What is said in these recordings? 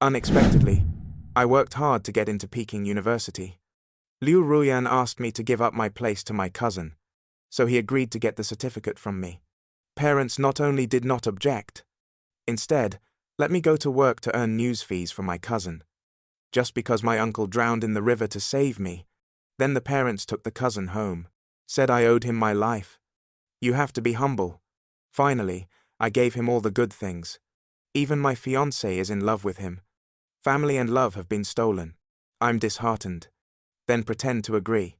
Unexpectedly, I worked hard to get into Peking University. Liu Ruyan asked me to give up my place to my cousin, so he agreed to get the certificate from me. Parents not only did not object, instead, let me go to work to earn news fees for my cousin. Just because my uncle drowned in the river to save me, then the parents took the cousin home, said I owed him my life. You have to be humble. Finally, I gave him all the good things. Even my fiancée is in love with him. Family and love have been stolen. I'm disheartened. Then pretend to agree.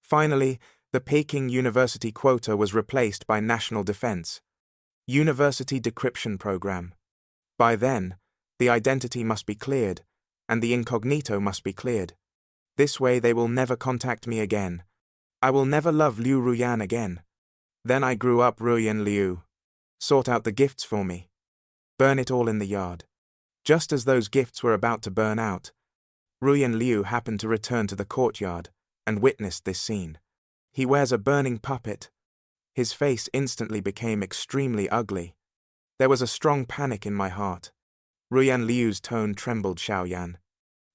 Finally, the Peking University quota was replaced by National Defense. University Decryption Program. By then, the identity must be cleared, and the incognito must be cleared. This way they will never contact me again. I will never love Liu Ruyan again. Then I grew up Ruyan Liu. Sort out the gifts for me. Burn it all in the yard. Just as those gifts were about to burn out, Ruyan Liu happened to return to the courtyard and witnessed this scene. He wears a burning puppet. His face instantly became extremely ugly. There was a strong panic in my heart. Ruyan Liu's tone trembled. Xiaoyan.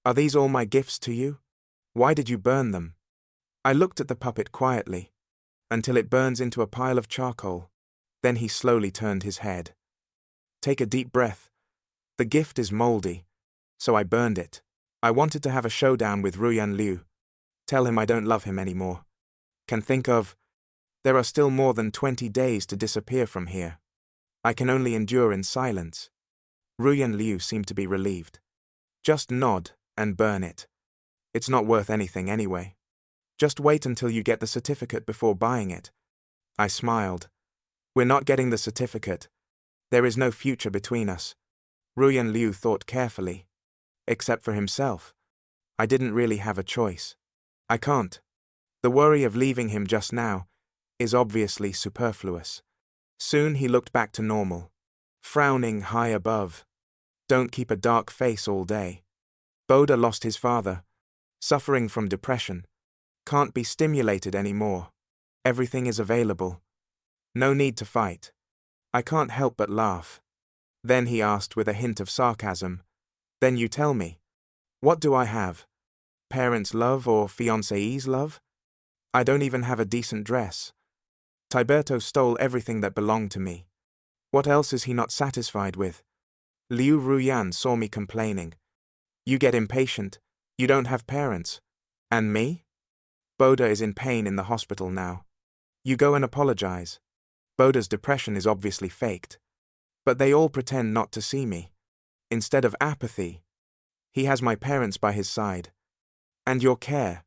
Are these all my gifts to you? Why did you burn them? I looked at the puppet quietly, until it burns into a pile of charcoal. Then he slowly turned his head. Take a deep breath. The gift is moldy, so I burned it. I wanted to have a showdown with Ruyan Liu. Tell him I don't love him anymore. Can think of, there are still more than 20 days to disappear from here. I can only endure in silence. Ruyan Liu seemed to be relieved. Just nod and burn it. It's not worth anything anyway. Just wait until you get the certificate before buying it. I smiled. We're not getting the certificate. There is no future between us. Ruyan Liu thought carefully. Except for himself. I didn't really have a choice. I can't. The worry of leaving him just now is obviously superfluous. Soon he looked back to normal, frowning high above. Don't keep a dark face all day. Boda lost his father, suffering from depression. Can't be stimulated anymore. Everything is available. No need to fight. I can't help but laugh. Then he asked with a hint of sarcasm, Then you tell me, what do I have? Parents' love or fiancée's love? I don't even have a decent dress. Tiberto stole everything that belonged to me. What else is he not satisfied with? Liu Ruyan saw me complaining. You get impatient. You don't have parents. And me? Boda is in pain in the hospital now. You go and apologize. Boda's depression is obviously faked. But they all pretend not to see me. Instead of apathy, he has my parents by his side. And your care.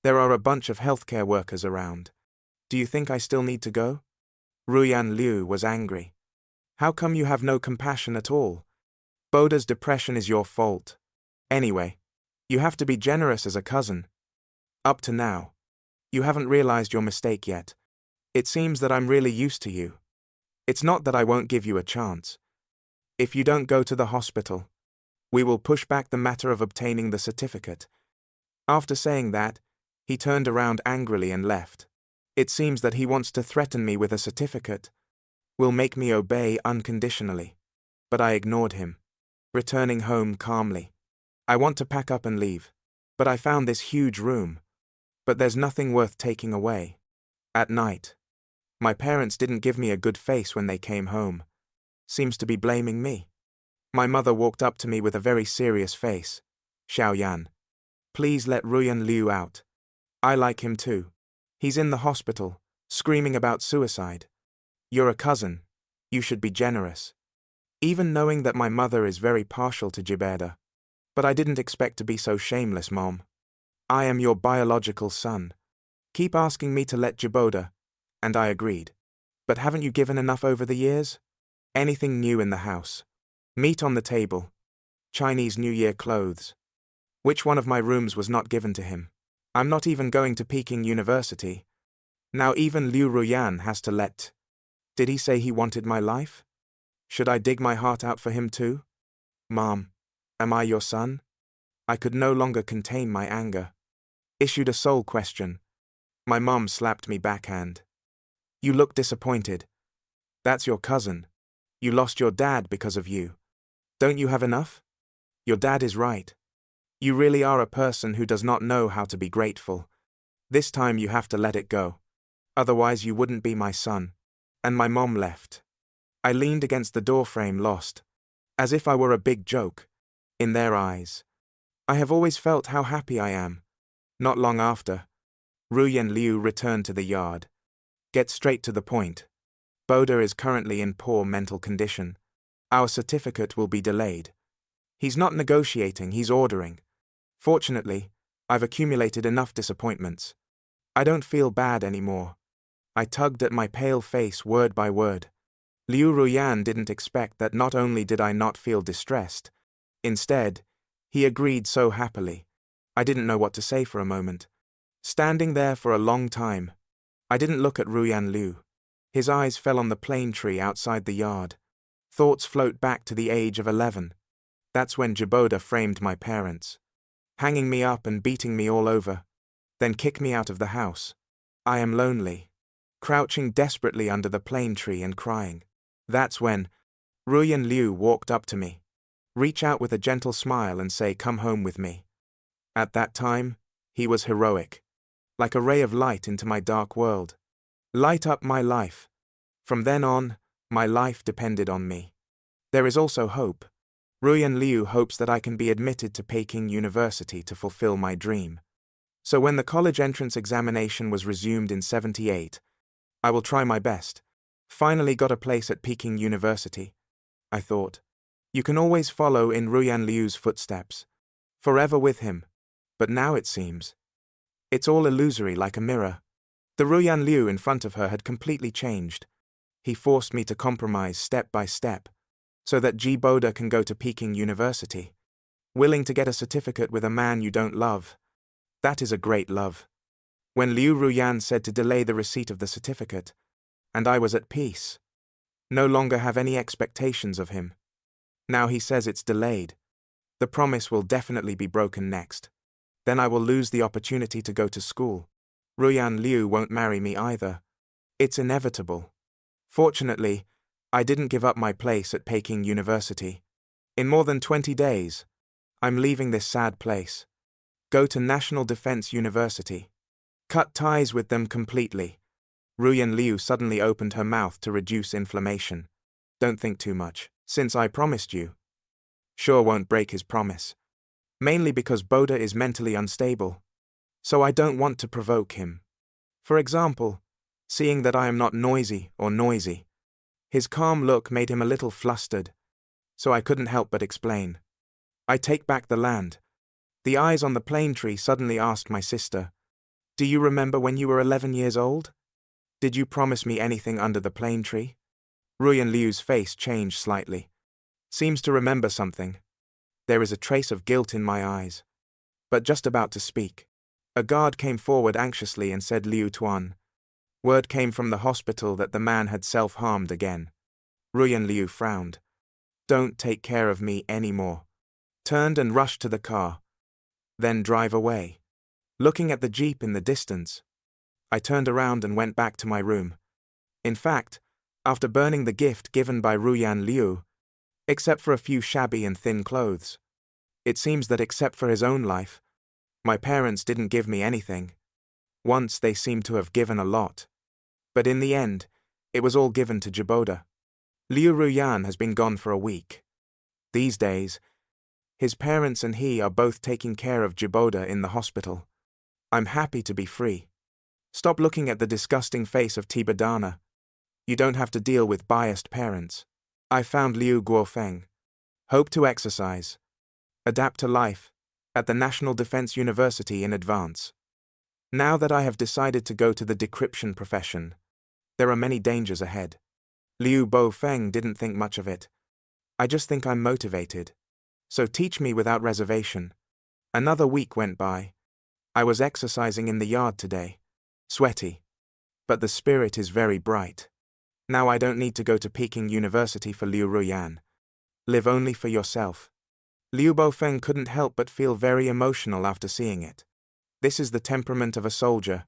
There are a bunch of healthcare workers around. Do you think I still need to go? Ruyan Liu was angry. How come you have no compassion at all? Boda's depression is your fault. Anyway, you have to be generous as a cousin. Up to now, you haven't realized your mistake yet. It seems that I'm really used to you. It's not that I won't give you a chance. If you don't go to the hospital, we will push back the matter of obtaining the certificate. After saying that, he turned around angrily and left. It seems that he wants to threaten me with a certificate. Will make me obey unconditionally. But I ignored him, returning home calmly. I want to pack up and leave. But I found this huge room. But there's nothing worth taking away. At night, my parents didn't give me a good face when they came home. Seems to be blaming me. My mother walked up to me with a very serious face. Xiaoyan, please let Ruyan Liu out. I like him too. He's in the hospital, screaming about suicide. You're a cousin. You should be generous. Even knowing that my mother is very partial to Jibeda. But I didn't expect to be so shameless, Mom. I am your biological son. Keep asking me to let Jiboda, and I agreed. But haven't you given enough over the years? Anything new in the house? Meat on the table. Chinese New Year clothes. Which one of my rooms was not given to him? I'm not even going to Peking University. Now even Liu Ruyan has to let. Did he say he wanted my life? Should I dig my heart out for him too? Mom, am I your son? I could no longer contain my anger. Issued a soul question. My mom slapped me backhand. You look disappointed. That's your cousin. You lost your dad because of you. Don't you have enough? Your dad is right. You really are a person who does not know how to be grateful. This time you have to let it go. Otherwise you wouldn't be my son. And my mom left. I leaned against the doorframe, lost. As if I were a big joke. In their eyes. I have always felt how happy I am. Not long after, Ruyan Liu returned to the yard. Get straight to the point. Boda is currently in poor mental condition. Our certificate will be delayed. He's not negotiating, he's ordering. Fortunately, I've accumulated enough disappointments. I don't feel bad anymore. I tugged at my pale face word by word. Liu Ruyan didn't expect that not only did I not feel distressed, instead, he agreed so happily. I didn't know what to say for a moment. Standing there for a long time, I didn't look at Ruyan Liu. His eyes fell on the plane tree outside the yard. Thoughts float back to the age of 11. That's when Jiboda framed my parents, hanging me up and beating me all over, then kick me out of the house. I am lonely, crouching desperately under the plane tree and crying. That's when Ruyan Liu walked up to me, reach out with a gentle smile and say, "Come home with me." At that time, he was heroic, like a ray of light into my dark world. Light up my life. From then on, my life depended on me. There is also hope. Ruyan Liu hopes that I can be admitted to Peking University to fulfill my dream. So when the college entrance examination was resumed in 78, I will try my best. Finally got a place at Peking University. I thought, you can always follow in Ruyan Liu's footsteps, forever with him. But now it seems, it's all illusory like a mirror. The Ruyan Liu in front of her had completely changed. He forced me to compromise step by step, so that Jiboda can go to Peking University. Willing to get a certificate with a man you don't love. That is a great love. When Liu Ruyan said to delay the receipt of the certificate, and I was at peace. No longer have any expectations of him. Now he says it's delayed. The promise will definitely be broken next. Then I will lose the opportunity to go to school. Ruyan Liu won't marry me either. It's inevitable. Fortunately, I didn't give up my place at Peking University. In more than 20 days, I'm leaving this sad place. Go to National Defense University. Cut ties with them completely. Ruyan Liu suddenly opened her mouth to reduce inflammation. Don't think too much, since I promised you. Sure won't break his promise. Mainly because Boda is mentally unstable. So I don't want to provoke him. For example, seeing that I am not noisy or noisy. His calm look made him a little flustered, so I couldn't help but explain. I take back the land. The eyes on the plane tree suddenly asked my sister, "Do you remember when you were 11 years old? Did you promise me anything under the plane tree?" Ruyan Liu's face changed slightly. Seems to remember something. There is a trace of guilt in my eyes. But just about to speak, a guard came forward anxiously and said, "Liu Tuan." Word came from the hospital that the man had self-harmed again. Ruyan Liu frowned. "Don't take care of me anymore." Turned and rushed to the car. Then drive away. Looking at the jeep in the distance, I turned around and went back to my room. In fact, after burning the gift given by Ruyan Liu, except for a few shabby and thin clothes, it seems that except for his own life, my parents didn't give me anything. Once they seemed to have given a lot. But in the end, it was all given to Jiboda. Liu Ruyan has been gone for a week. These days, his parents and he are both taking care of Jiboda in the hospital. I'm happy to be free. Stop looking at the disgusting face of Tibadana. You don't have to deal with biased parents. I found Liu Guofeng. Hope to exercise. Adapt to life at the National Defense University in advance. Now that I have decided to go to the decryption profession, there are many dangers ahead. Liu Guofeng didn't think much of it. I just think I'm motivated. So teach me without reservation. Another week went by. I was exercising in the yard today. Sweaty. But the spirit is very bright. Now I don't need to go to Peking University for Liu Ruyan. Live only for yourself. Liu Guofeng couldn't help but feel very emotional after seeing it. This is the temperament of a soldier.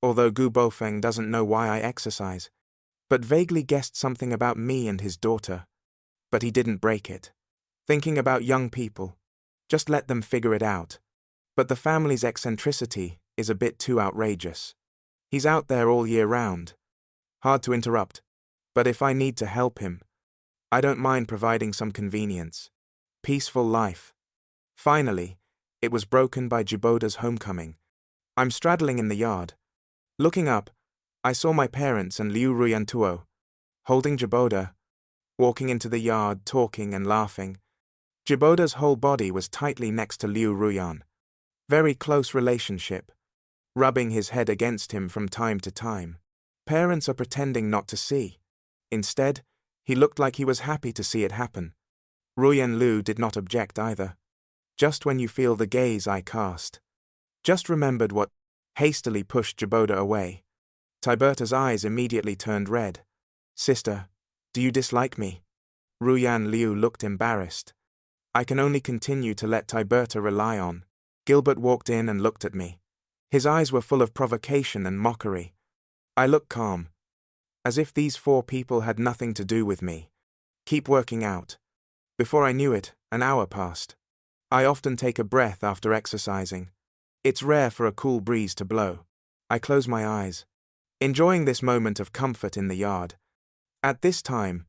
Although Gu Guofeng doesn't know why I exercise, but vaguely guessed something about me and his daughter. But he didn't break it. Thinking about young people, Just let them figure it out. But the family's eccentricity is a bit too outrageous. He's out there all year round. Hard to interrupt. But if I need to help him, I don't mind providing some convenience. Peaceful life. Finally, it was broken by Jiboda's homecoming. I'm straddling in the yard. Looking up, I saw my parents and Liu Ruyantuo, holding Jiboda, walking into the yard, talking and laughing. Jiboda's whole body was tightly next to Liu Ruyan. Very close relationship, rubbing his head against him from time to time. Parents are pretending not to see. Instead, he looked like he was happy to see it happen. Ruyan Liu did not object either. Just when you feel the gaze I cast. Just remembered what, hastily pushed Jiboda away. Tiberta's eyes immediately turned red. Sister, do you dislike me? Ruyan Liu looked embarrassed. I can only continue to let Tiberta rely on. Gilbert walked in and looked at me. His eyes were full of provocation and mockery. I looked calm, as if these 4 people had nothing to do with me. Keep working out. Before I knew it, an hour passed. I often take a breath after exercising. It's rare for a cool breeze to blow. I close my eyes, enjoying this moment of comfort in the yard. At this time,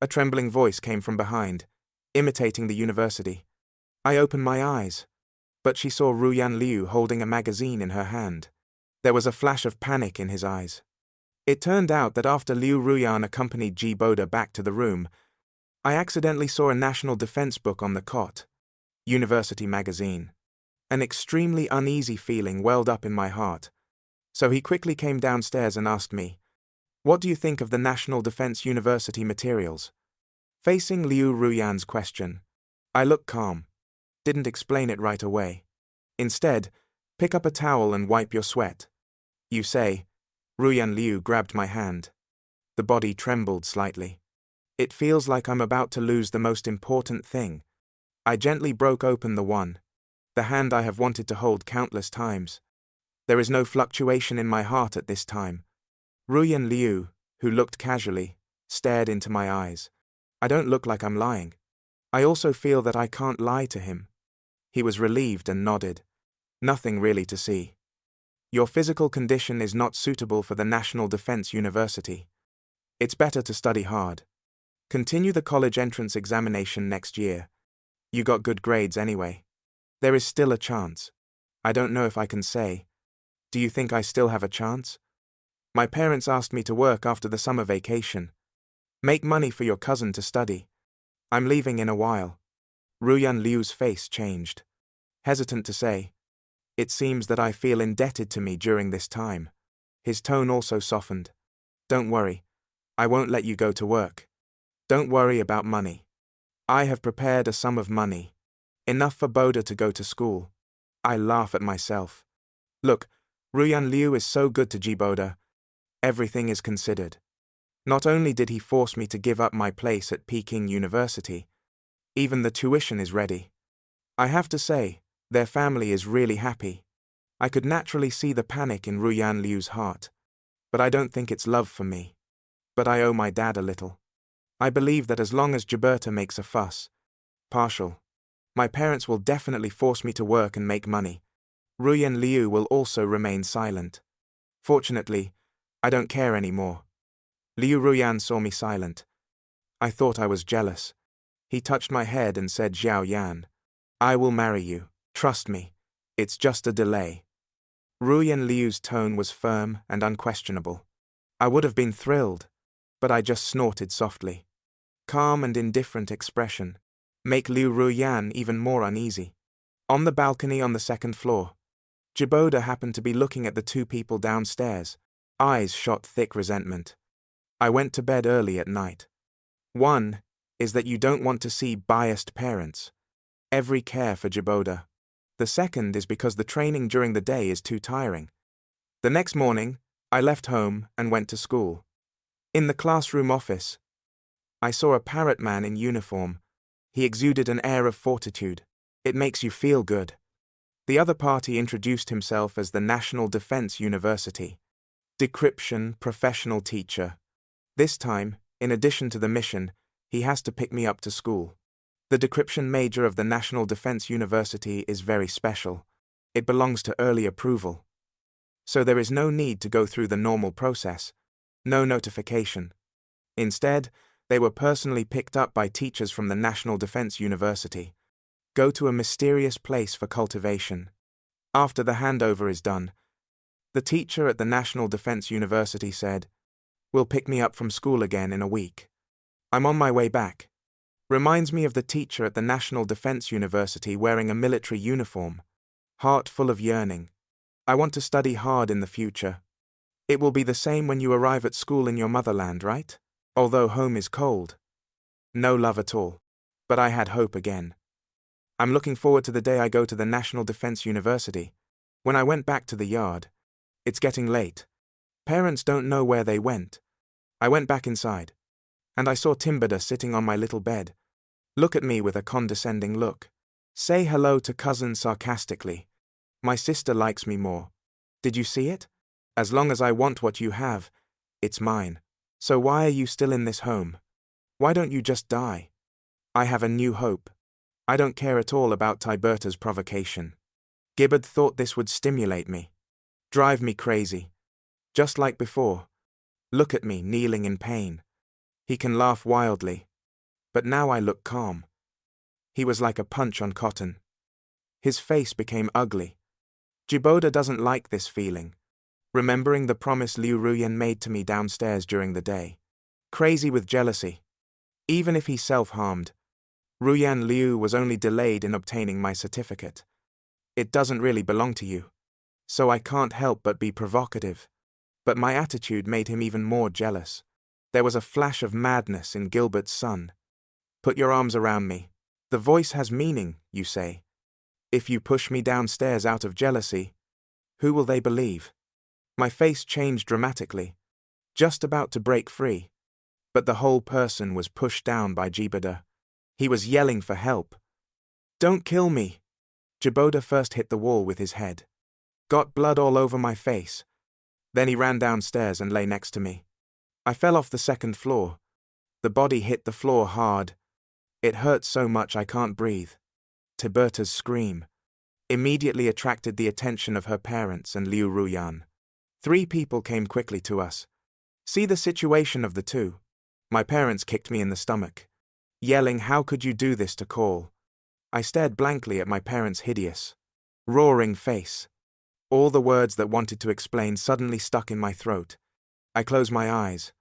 a trembling voice came from behind, imitating the university. I opened my eyes, but she saw Ruyan Liu holding a magazine in her hand. There was a flash of panic in his eyes. It turned out that after Liu Ruyan accompanied Jiboda back to the room, I accidentally saw a national defense book on the cot. University magazine. An extremely uneasy feeling welled up in my heart. So he quickly came downstairs and asked me, "What do you think of the National Defense University materials?" Facing Liu Ruyan's question, I looked calm. Didn't explain it right away. Instead, pick up a towel and wipe your sweat. You say. Ruyan Liu grabbed my hand. The body trembled slightly. It feels like I'm about to lose the most important thing. I gently broke open the hand I have wanted to hold countless times. There is no fluctuation in my heart at this time. Ruyan Liu, who looked casually, stared into my eyes. I don't look like I'm lying. I also feel that I can't lie to him. He was relieved and nodded. Nothing really to see. Your physical condition is not suitable for the National Defense University. It's better to study hard. Continue the college entrance examination next year. You got good grades anyway. There is still a chance. I don't know if I can say. Do you think I still have a chance? My parents asked me to work after the summer vacation. Make money for your cousin to study. I'm leaving in a while. Ruyan Liu's face changed. Hesitant to say. It seems that I feel indebted to me during this time. His tone also softened. Don't worry. I won't let you go to work. Don't worry about money. I have prepared a sum of money. Enough for Boda to go to school. I laugh at myself. Look, Ruyan Liu is so good to Jiboda. Everything is considered. Not only did he force me to give up my place at Peking University, even the tuition is ready. I have to say, their family is really happy. I could naturally see the panic in Ruyan Liu's heart. But I don't think it's love for me. But I owe my dad a little. I believe that as long as Gilberta makes a fuss, partial, my parents will definitely force me to work and make money. Ruyan Liu will also remain silent. Fortunately, I don't care anymore. Liu Ruyan saw me silent. I thought I was jealous. He touched my head and said, "Xiao Yan, I will marry you. Trust me. It's just a delay." Ruyan Liu's tone was firm and unquestionable. I would have been thrilled, but I just snorted softly. Calm and indifferent expression make Liu Ruyan even more uneasy. On the balcony on the second floor, Jiboda happened to be looking at the 2 people downstairs. Eyes shot thick resentment. I went to bed early at night. One is that you don't want to see biased parents. Every care for Jiboda. The second is because the training during the day is too tiring. The next morning, I left home and went to school. In the classroom office, I saw a parrot man in uniform. He exuded an air of fortitude. It makes you feel good. The other party introduced himself as the National Defense University. Decryption professional teacher. This time, in addition to the mission, he has to pick me up to school. The decryption major of the National Defense University is very special. It belongs to early approval. So there is no need to go through the normal process. No notification. Instead, they were personally picked up by teachers from the National Defense University. Go to a mysterious place for cultivation. After the handover is done, the teacher at the National Defense University said, "Will pick me up from school again in a week. I'm on my way back." Reminds me of the teacher at the National Defense University wearing a military uniform. Heart full of yearning. I want to study hard in the future. It will be the same when you arrive at school in your motherland, right? Although home is cold. No love at all. But I had hope again. I'm looking forward to the day I go to the National Defense University. When I went back to the yard, it's getting late. Parents don't know where they went. I went back inside, and I saw Timbada sitting on my little bed. Look at me with a condescending look. Say hello to cousin sarcastically. My sister likes me more. Did you see it? As long as I want what you have, it's mine. So why are you still in this home? Why don't you just die? I have a new hope. I don't care at all about Tiberta's provocation. Gibbard thought this would stimulate me. Drive me crazy. Just like before. Look at me, kneeling in pain. He can laugh wildly. But now I look calm. He was like a punch on cotton. His face became ugly. Jiboda doesn't like this feeling. Remembering the promise Liu Ruyan made to me downstairs during the day. Crazy with jealousy. Even if he self-harmed, Ruyan Liu was only delayed in obtaining my certificate. It doesn't really belong to you. So I can't help but be provocative. But my attitude made him even more jealous. There was a flash of madness in Gilbert's son. Put your arms around me. The voice has meaning, you say. If you push me downstairs out of jealousy, who will they believe? My face changed dramatically, just about to break free. But the whole person was pushed down by Jiboda. He was yelling for help. Don't kill me. Jiboda first hit the wall with his head. Got blood all over my face. Then he ran downstairs and lay next to me. I fell off the second floor. The body hit the floor hard. It hurt so much I can't breathe. Tiberta's scream immediately attracted the attention of her parents and Liu Ruyan. 3 people came quickly to us. See the situation of the two. My parents kicked me in the stomach, yelling, "How could you do this to Call?" I stared blankly at my parents' hideous, roaring face. All the words that wanted to explain suddenly stuck in my throat. I closed my eyes.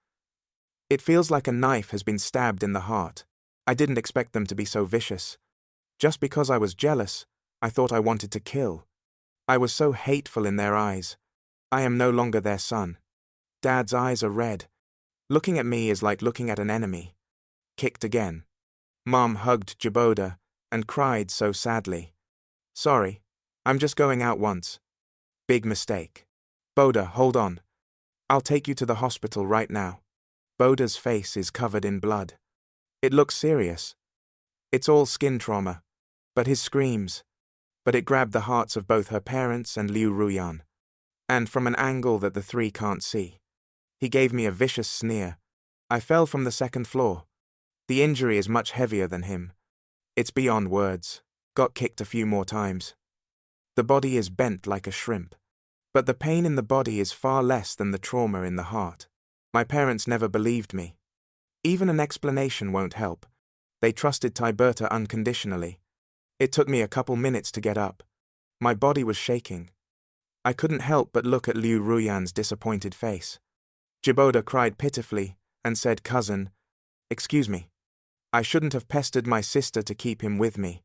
It feels like a knife has been stabbed in the heart. I didn't expect them to be so vicious. Just because I was jealous, I thought I wanted to kill. I was so hateful in their eyes. I am no longer their son. Dad's eyes are red. Looking at me is like looking at an enemy. Kicked again. Mom hugged Jiboda and cried so sadly. Sorry, I'm just going out once. Big mistake. Boda, hold on. I'll take you to the hospital right now. Boda's face is covered in blood. It looks serious. It's all skin trauma. But his screams. But it grabbed the hearts of both her parents and Liu Ruyan. And from an angle that the 3 can't see. He gave me a vicious sneer. I fell from the 2nd floor. The injury is much heavier than him. It's beyond words. Got kicked a few more times. The body is bent like a shrimp. But the pain in the body is far less than the trauma in the heart. My parents never believed me. Even an explanation won't help. They trusted Tiberta unconditionally. It took me a couple minutes to get up. My body was shaking. I couldn't help but look at Liu Ruyan's disappointed face. Jiboda cried pitifully and said, "Cousin, excuse me. I shouldn't have pestered my sister to keep him with me.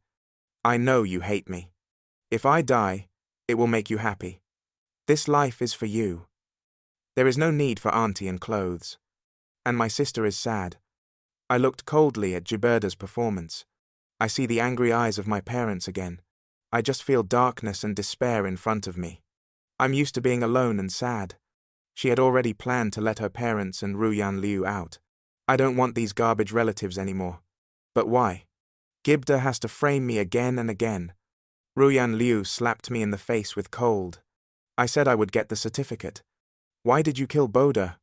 I know you hate me. If I die, it will make you happy. This life is for you. There is no need for auntie and clothes. And my sister is sad." I looked coldly at Jiboda's performance. I see the angry eyes of my parents again. I just feel darkness and despair in front of me. I'm used to being alone and sad. She had already planned to let her parents and Ruyan Liu out. I don't want these garbage relatives anymore. But why? Gibda has to frame me again and again. Ruyan Liu slapped me in the face with cold. I said I would get the certificate. Why did you kill Boda?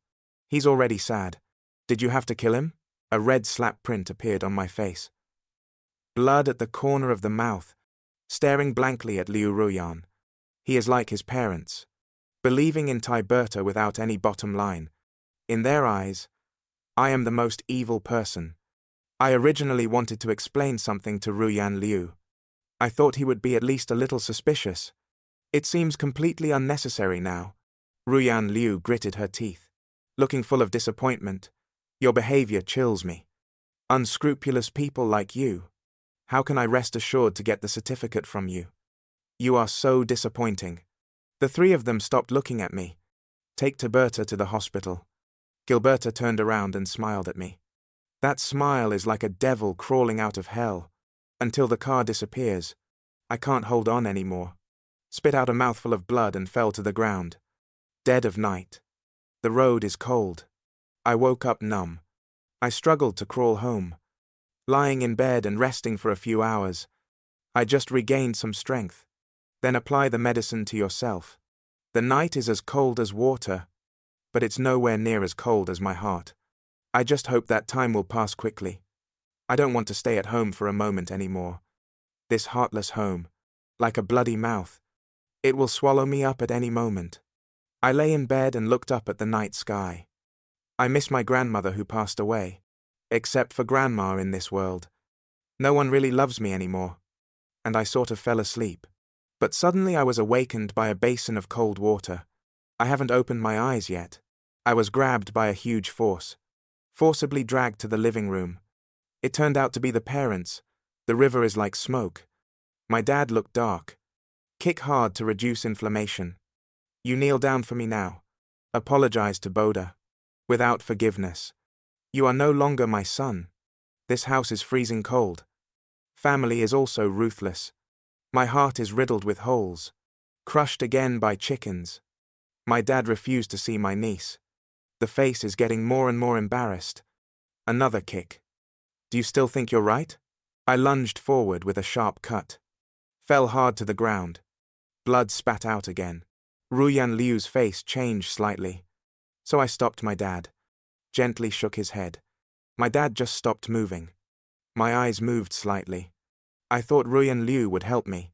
He's already sad. Did you have to kill him? A red slap print appeared on my face. blood at the corner of the mouth, staring blankly at Liu Ruyan. He is like his parents, believing in Tiberta without any bottom line. In their eyes, I am the most evil person. I originally wanted to explain something to Ruyan Liu. I thought he would be at least a little suspicious. It seems completely unnecessary now. Ruyan Liu gritted her teeth, looking full of disappointment. Your behavior chills me. Unscrupulous people like you. How can I rest assured to get the certificate from you? You are so disappointing. The three of them stopped looking at me. Take Tiberta to the hospital. Gilberta turned around and smiled at me. That smile is like a devil crawling out of hell. Until the car disappears. I can't hold on anymore. Spit out a mouthful of blood and fell to the ground. Dead of night. The road is cold. I woke up numb. I struggled to crawl home. Lying in bed and resting for a few hours. I just regained some strength. Then apply the medicine to yourself. The night is as cold as water, but it's nowhere near as cold as my heart. I just hope that time will pass quickly. I don't want to stay at home for a moment anymore. This heartless home, like a bloody mouth. It will swallow me up at any moment. I lay in bed and looked up at the night sky. I miss my grandmother who passed away. Except for Grandma in this world. No one really loves me anymore. And I sort of fell asleep. But suddenly I was awakened by a basin of cold water. I haven't opened my eyes yet. I was grabbed by a huge force. Forcibly dragged to the living room. It turned out to be the parents. The river is like smoke. My dad looked dark. Kick hard to reduce inflammation. You kneel down for me now. Apologize to Boda. Without forgiveness. You are no longer my son. This house is freezing cold. Family is also ruthless. My heart is riddled with holes. Crushed again by chickens. My dad refused to see my niece. The face is getting more and more embarrassed. Another kick. Do you still think you're right? I lunged forward with a sharp cut. Fell hard to the ground. Blood spat out again. Ruyan Liu's face changed slightly. So I stopped my dad. Gently shook his head. My dad just stopped moving. My eyes moved slightly. I thought Ruyan Liu would help me.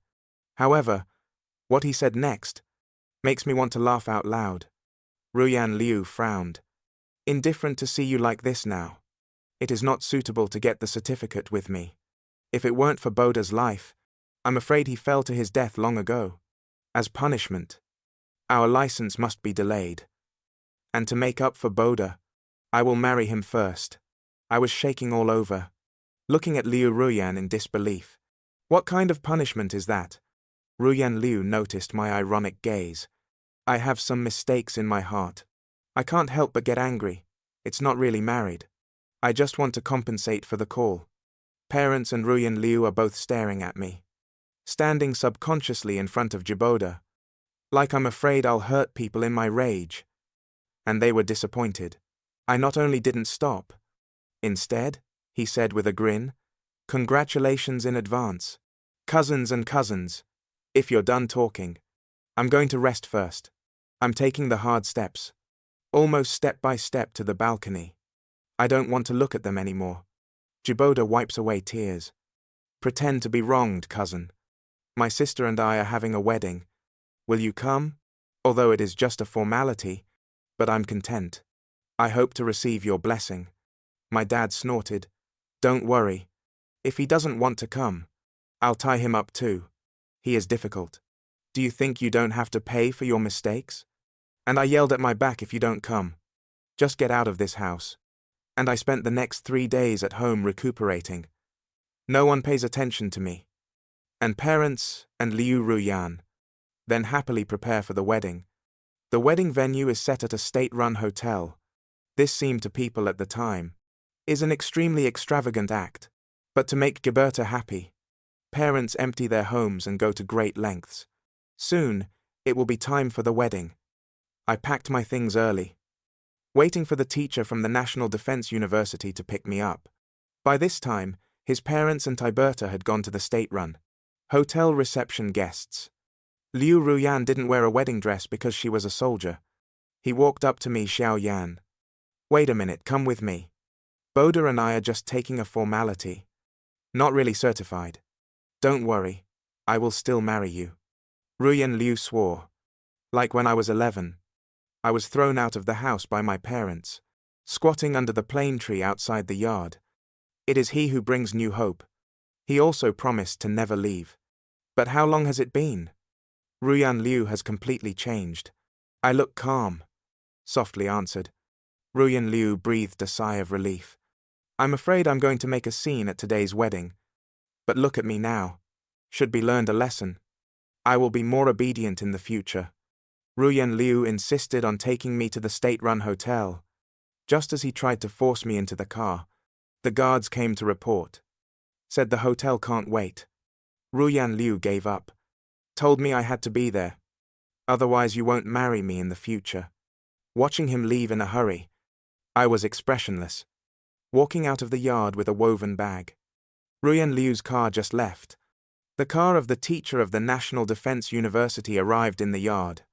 However, what he said next makes me want to laugh out loud. Ruyan Liu frowned. Indifferent to see you like this now. It is not suitable to get the certificate with me. If it weren't for Boda's life, I'm afraid he fell to his death long ago. As punishment, our license must be delayed. And to make up for Boda, I will marry him first. I was shaking all over, looking at Liu Ruyan in disbelief. What kind of punishment is that? Ruyan Liu noticed my ironic gaze. I have some mistakes in my heart. I can't help but get angry. It's not really married. I just want to compensate for the call. Parents and Ruyan Liu are both staring at me. Standing subconsciously in front of Jiboda. Like I'm afraid I'll hurt people in my rage. And they were disappointed. I not only didn't stop. Instead, he said with a grin, congratulations in advance. Cousins and cousins, if you're done talking. I'm going to rest first. I'm taking the hard steps. Almost step by step to the balcony. I don't want to look at them anymore. Jiboda wipes away tears. Pretend to be wronged, cousin. My sister and I are having a wedding. Will you come? Although it is just a formality, but I'm content. I hope to receive your blessing. My dad snorted. Don't worry. If he doesn't want to come, I'll tie him up too. He is difficult. Do you think you don't have to pay for your mistakes? And I yelled at my back if you don't come. Just get out of this house. And I spent the next 3 days at home recuperating. No one pays attention to me. And parents and Liu Ruyan then happily prepare for the wedding. The wedding venue is set at a state-run hotel. This seemed to people at the time is an extremely extravagant act. But to make Gilberta happy, parents empty their homes and go to great lengths. Soon, it will be time for the wedding. I packed my things early, waiting for the teacher from the National Defense University to pick me up. By this time, his parents and Tiberta had gone to the state-run hotel reception guests. Liu Ruyan didn't wear a wedding dress because she was a soldier. He walked up to me, Xiao Yan. Wait a minute, come with me. Boda and I are just taking a formality. Not really certified. Don't worry, I will still marry you. Ruyan Liu swore. Like when I was 11. I was thrown out of the house by my parents, squatting under the plane tree outside the yard. It is he who brings new hope. He also promised to never leave. But how long has it been? Ruyan Liu has completely changed. I look calm, softly answered. Ruyan Liu breathed a sigh of relief. I'm afraid I'm going to make a scene at today's wedding. But look at me now. Should be learned a lesson. I will be more obedient in the future. Ruyan Liu insisted on taking me to the state-run hotel. Just as he tried to force me into the car, the guards came to report. Said the hotel can't wait. Ruyan Liu gave up. Told me I had to be there. Otherwise you won't marry me in the future. Watching him leave in a hurry, I was expressionless, walking out of the yard with a woven bag. Ruyan Liu's car just left. The car of the teacher of the National Defense University arrived in the yard.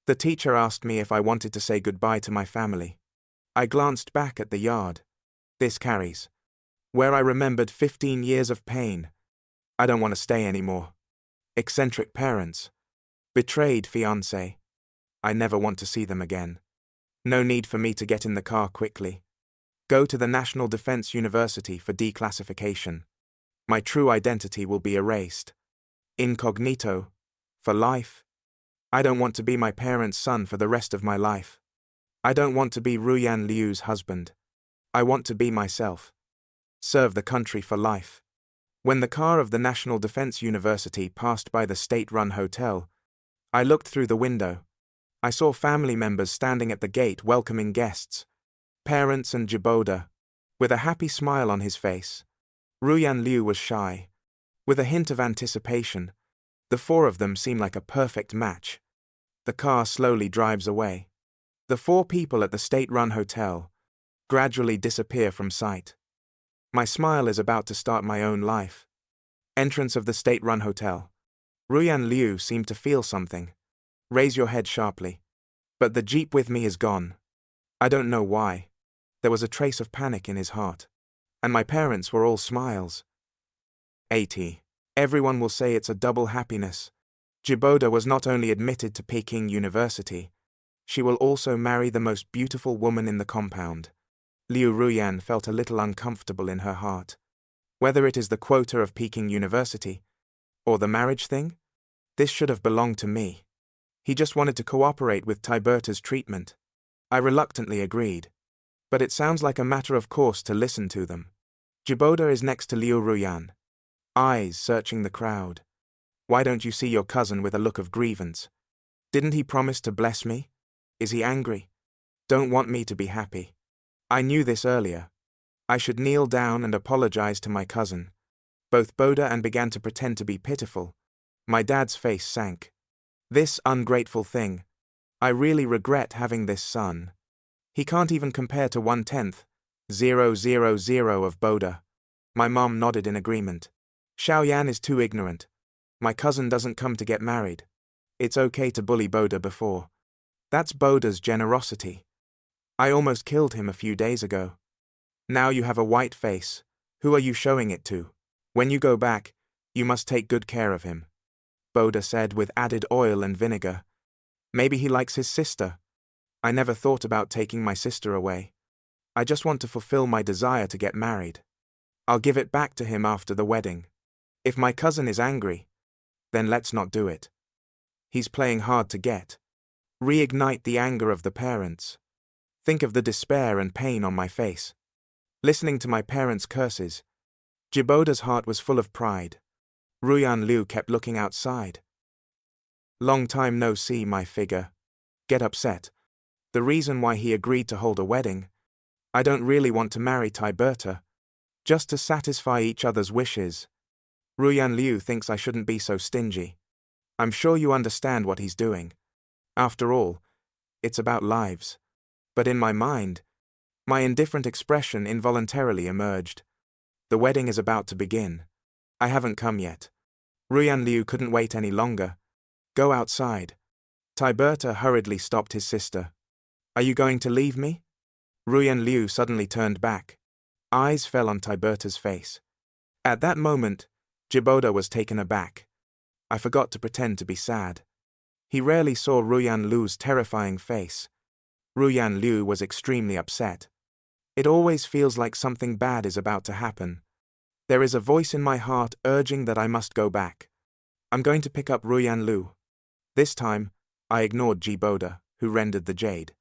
The teacher asked me if I wanted to say goodbye to my family. I glanced back at the yard. This carries. Where I remembered 15 years of pain. I don't want to stay anymore. Eccentric parents. Betrayed fiancé. I never want to see them again. No need for me to get in the car quickly. Go to the National Defense University for declassification. My true identity will be erased. Incognito. For life. I don't want to be my parents' son for the rest of my life. I don't want to be Ruyan Liu's husband. I want to be myself. Serve the country for life. When the car of the National Defense University passed by the state-run hotel, I looked through the window. I saw family members standing at the gate welcoming guests. Parents and Jiboda, with a happy smile on his face. Ruyan Liu was shy. With a hint of anticipation, the four of them seem like a perfect match. The car slowly drives away. The four people at the state-run hotel gradually disappear from sight. My smile is about to start my own life. Entrance of the state-run hotel. Ruyan Liu seemed to feel something. Raise your head sharply. But the jeep with me is gone. I don't know why. There was a trace of panic in his heart. And my parents were all smiles. 80. Everyone will say it's a double happiness. Jiboda was not only admitted to Peking University, she will also marry the most beautiful woman in the compound. Liu Ruyan felt a little uncomfortable in her heart. Whether it is the quota of Peking University, or the marriage thing, this should have belonged to me. He just wanted to cooperate with Tiberta's treatment. I reluctantly agreed. But it sounds like a matter of course to listen to them. Jiboda is next to Liu Ruyan, eyes searching the crowd. Why don't you see your cousin with a look of grievance? Didn't he promise to bless me? Is he angry? Don't want me to be happy. I knew this earlier. I should kneel down and apologize to my cousin. Both Boda and began to pretend to be pitiful. My dad's face sank. This ungrateful thing. I really regret having this son. He can't even compare to 1/10, 000 of Boda. My mom nodded in agreement. Xiaoyan is too ignorant. My cousin doesn't come to get married. It's okay to bully Boda before. That's Boda's generosity. I almost killed him a few days ago. Now you have a white face. Who are you showing it to? When you go back, you must take good care of him. Boda said with added oil and vinegar. Maybe he likes his sister. I never thought about taking my sister away. I just want to fulfill my desire to get married. I'll give it back to him after the wedding. If my cousin is angry, then let's not do it. He's playing hard to get. Reignite the anger of the parents. Think of the despair and pain on my face. Listening to my parents' curses, Jiboda's heart was full of pride. Ruyan Liu kept looking outside. Long time no see, my figure. Get upset. The reason why he agreed to hold a wedding. I don't really want to marry Tiberta. Just to satisfy each other's wishes. Ruyan Liu thinks I shouldn't be so stingy. I'm sure you understand what he's doing. After all, it's about lives. But in my mind, my indifferent expression involuntarily emerged. The wedding is about to begin. I haven't come yet. Ruyan Liu couldn't wait any longer. Go outside. Tiberta hurriedly stopped his sister. Are you going to leave me? Ruyan Liu suddenly turned back. Eyes fell on Tiberta's face. At that moment, Jiboda was taken aback. I forgot to pretend to be sad. He rarely saw Ruyan Lu's terrifying face. Ruyan Lu was extremely upset. It always feels like something bad is about to happen. There is a voice in my heart urging that I must go back. I'm going to pick up Ruyan Lu. This time, I ignored Jiboda, who rendered the jade.